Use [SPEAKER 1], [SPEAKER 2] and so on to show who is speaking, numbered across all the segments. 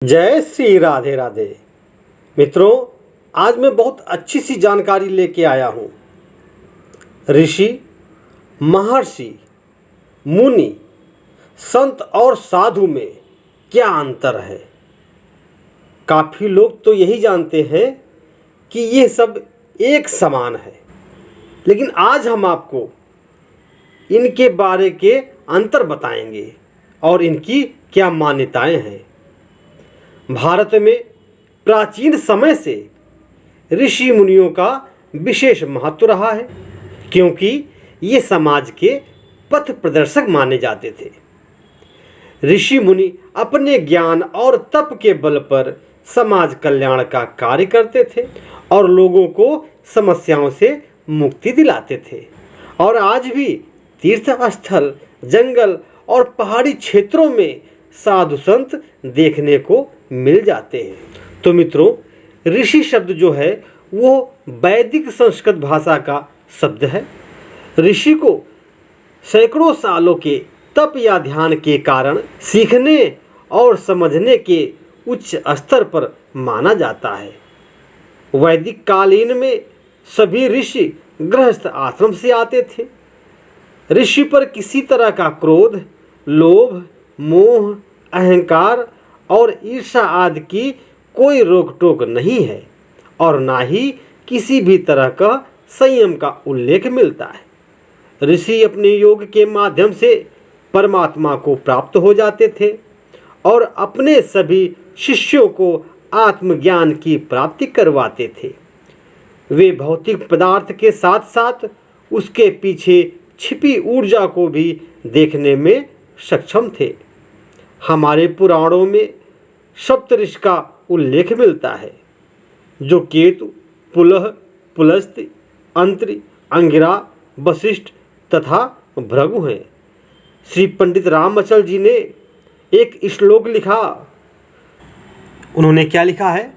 [SPEAKER 1] जय श्री राधे राधे। मित्रों, आज मैं बहुत अच्छी सी जानकारी लेके आया हूँ। ऋषि, महर्षि, मुनि, संत और साधु में क्या अंतर है। काफ़ी लोग तो यही जानते हैं कि ये सब एक समान है, लेकिन आज हम आपको इनके बारे के अंतर बताएंगे और इनकी क्या मान्यताएं हैं। भारत में प्राचीन समय से ऋषि मुनियों का विशेष महत्व रहा है, क्योंकि ये समाज के पथ प्रदर्शक माने जाते थे। ऋषि मुनि अपने ज्ञान और तप के बल पर समाज कल्याण का कार्य करते थे और लोगों को समस्याओं से मुक्ति दिलाते थे। और आज भी तीर्थ स्थल, जंगल और पहाड़ी क्षेत्रों में साधु संत देखने को मिल जाते हैं। तो मित्रों, ऋषि शब्द जो है वो वैदिक संस्कृत भाषा का शब्द है। ऋषि को सैकड़ों सालों के तप या ध्यान के कारण सीखने और समझने के उच्च स्तर पर माना जाता है। वैदिक कालीन में सभी ऋषि गृहस्थ आश्रम से आते थे। ऋषि पर किसी तरह का क्रोध, लोभ, मोह, अहंकार और ईर्ष्या आदि की कोई रोक टोक नहीं है और ना ही किसी भी तरह का संयम का उल्लेख मिलता है। ऋषि अपने योग के माध्यम से परमात्मा को प्राप्त हो जाते थे और अपने सभी शिष्यों को आत्मज्ञान की प्राप्ति करवाते थे। वे भौतिक पदार्थ के साथ साथ उसके पीछे छिपी ऊर्जा को भी देखने में सक्षम थे। हमारे पुराणों में सप्तऋषि का उल्लेख मिलता है, जो केतु, पुलह, पुलस्त्य, अंत्रि, अंगिरा, वशिष्ठ तथा भृगु हैं। श्री पंडित रामअचल जी ने एक श्लोक लिखा। उन्होंने क्या लिखा है?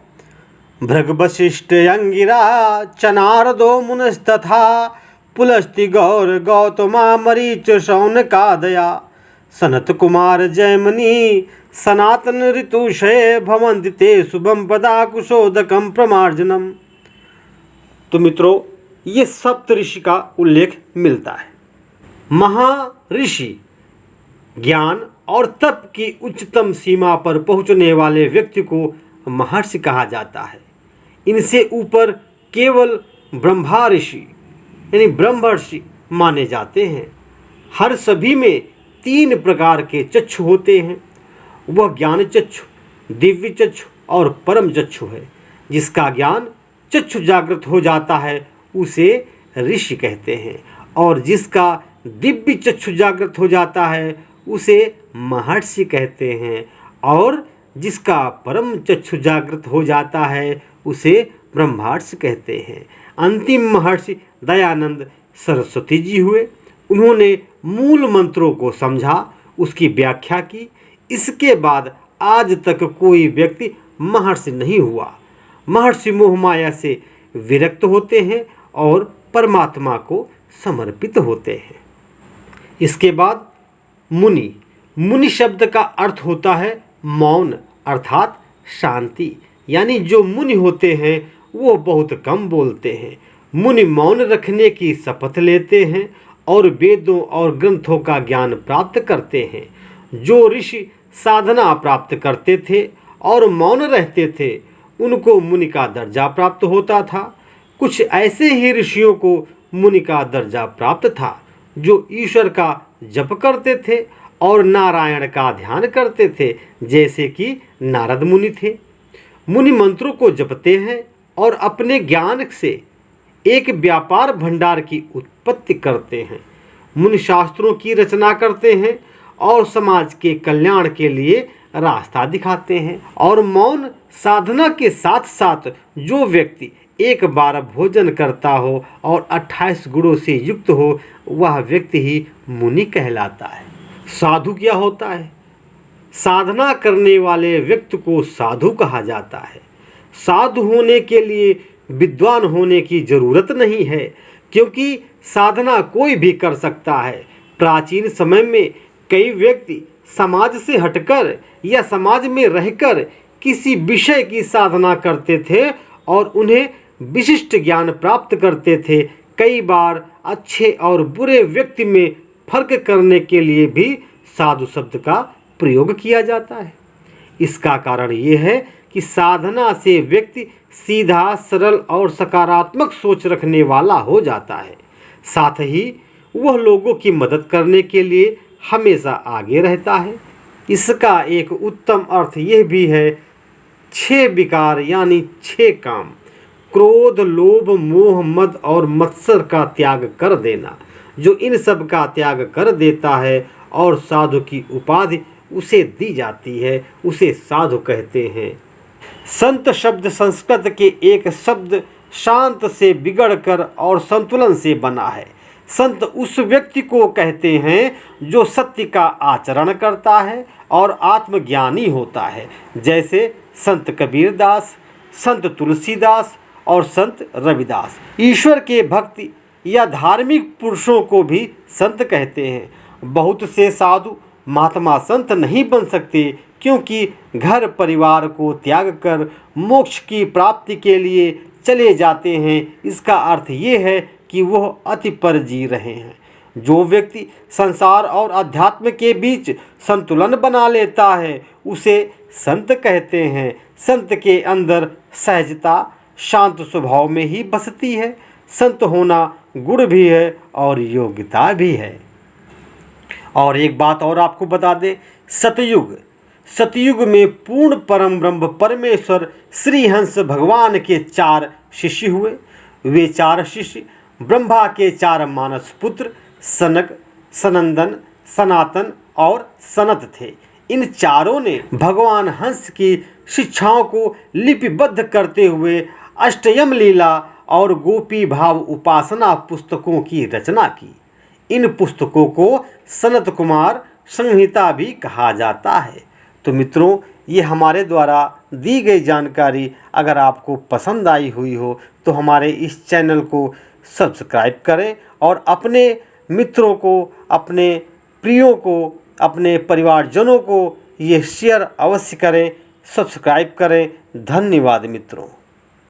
[SPEAKER 1] भृग, वशिष्ठ, अंगिरा च नारदो मुनस्तथा पुलस्त्य गौर गौतमा मरीच शौनकादया सनत कुमार जैमिनी सनातन ऋतुषय भवन्ति ते शुभम पदा कुशोदकम प्रमार्जनम। तो मित्रों, ये सप्तऋषि का उल्लेख मिलता है। महर्षि ज्ञान और तप की उच्चतम सीमा पर पहुंचने वाले व्यक्ति को महर्षि कहा जाता है। इनसे ऊपर केवल ब्रह्मा ऋषि यानी ब्रह्मर्षि माने जाते हैं। हर सभी में 3 प्रकार के चक्षु होते हैं। वह ज्ञान चक्षु, दिव्य चक्षु और परम चक्षु है। जिसका ज्ञान चक्षु जागृत हो जाता है उसे ऋषि कहते हैं, और जिसका दिव्य चक्षु जागृत हो जाता है उसे महर्षि कहते हैं, और जिसका परम चक्षु जागृत हो जाता है उसे ब्रह्मर्षि कहते हैं। अंतिम महर्षि दयानंद सरस्वती जी हुए। उन्होंने मूल मंत्रों को समझा, उसकी व्याख्या की। इसके बाद आज तक कोई व्यक्ति महर्षि नहीं हुआ। महर्षि मोह माया से विरक्त होते हैं और परमात्मा को समर्पित होते हैं। इसके बाद मुनि। मुनि शब्द का अर्थ होता है मौन अर्थात शांति। यानी जो मुनि होते हैं वो बहुत कम बोलते हैं। मुनि मौन रखने की शपथ लेते हैं और वेदों और ग्रंथों का ज्ञान प्राप्त करते हैं। जो ऋषि साधना प्राप्त करते थे और मौन रहते थे उनको मुनि का दर्जा प्राप्त होता था। कुछ ऐसे ही ऋषियों को मुनि का दर्जा प्राप्त था जो ईश्वर का जप करते थे और नारायण का ध्यान करते थे, जैसे कि नारद मुनि थे। मुनि मंत्रों को जपते हैं और अपने ज्ञान से एक व्यापार भंडार की उत्पत्ति करते हैं। मुनि शास्त्रों की रचना करते हैं और समाज के कल्याण के लिए रास्ता दिखाते हैं। और मौन साधना के साथ साथ जो व्यक्ति एक बार भोजन करता हो और 28 गुणों से युक्त हो वह व्यक्ति ही मुनि कहलाता है। साधु क्या होता है? साधना करने वाले व्यक्ति को साधु कहा जाता है। साधु होने के लिए विद्वान होने की जरूरत नहीं है, क्योंकि साधना कोई भी कर सकता है। प्राचीन समय में कई व्यक्ति समाज से हटकर या समाज में रहकर किसी विषय की साधना करते थे और उन्हें विशिष्ट ज्ञान प्राप्त करते थे। कई बार अच्छे और बुरे व्यक्ति में फर्क करने के लिए भी साधु शब्द का प्रयोग किया जाता है। इसका कारण ये है कि साधना से व्यक्ति सीधा, सरल और सकारात्मक सोच रखने वाला हो जाता है। साथ ही वह लोगों की मदद करने के लिए हमेशा आगे रहता है। इसका एक उत्तम अर्थ यह भी है, 6 विकार यानी 6 काम, क्रोध, लोभ, मोह, मद और मत्सर का त्याग कर देना। जो इन सब का त्याग कर देता है और साधु की उपाधि उसे दी जाती है, उसे साधु कहते हैं। संत शब्द संस्कृत के एक शब्द शांत से बिगड़कर और संतुलन से बना है। संत उस व्यक्ति को कहते हैं जो सत्य का आचरण करता है और आत्मज्ञानी होता है, जैसे संत कबीरदास, संत तुलसीदास और संत रविदास। ईश्वर के भक्ति या धार्मिक पुरुषों को भी संत कहते हैं। बहुत से साधु महात्मा संत नहीं बन सकते, क्योंकि घर परिवार को त्याग कर मोक्ष की प्राप्ति के लिए चले जाते हैं। इसका अर्थ ये है कि वह अति पर जी रहे हैं। जो व्यक्ति संसार और अध्यात्म के बीच संतुलन बना लेता है उसे संत कहते हैं। संत के अंदर सहजता, शांत स्वभाव में ही बसती है। संत होना गुण भी है और योग्यता भी है। और एक बात और आपको बता दें, सतयुग में पूर्ण परम ब्रह्म परमेश्वर श्री हंस भगवान के 4 शिष्य हुए। वे 4 शिष्य ब्रह्मा के 4 मानस पुत्र सनक, सनंदन, सनातन और सनत थे। इन चारों ने भगवान हंस की शिक्षाओं को लिपिबद्ध करते हुए अष्टयम लीला और गोपी भाव उपासना पुस्तकों की रचना की। इन पुस्तकों को सनत कुमार संहिता भी कहा जाता है। तो मित्रों, ये हमारे द्वारा दी गई जानकारी अगर आपको पसंद आई हुई हो तो हमारे इस चैनल को सब्सक्राइब करें और अपने मित्रों को, अपने प्रियों को, अपने परिवारजनों को ये शेयर अवश्य करें, सब्सक्राइब करें। धन्यवाद मित्रों।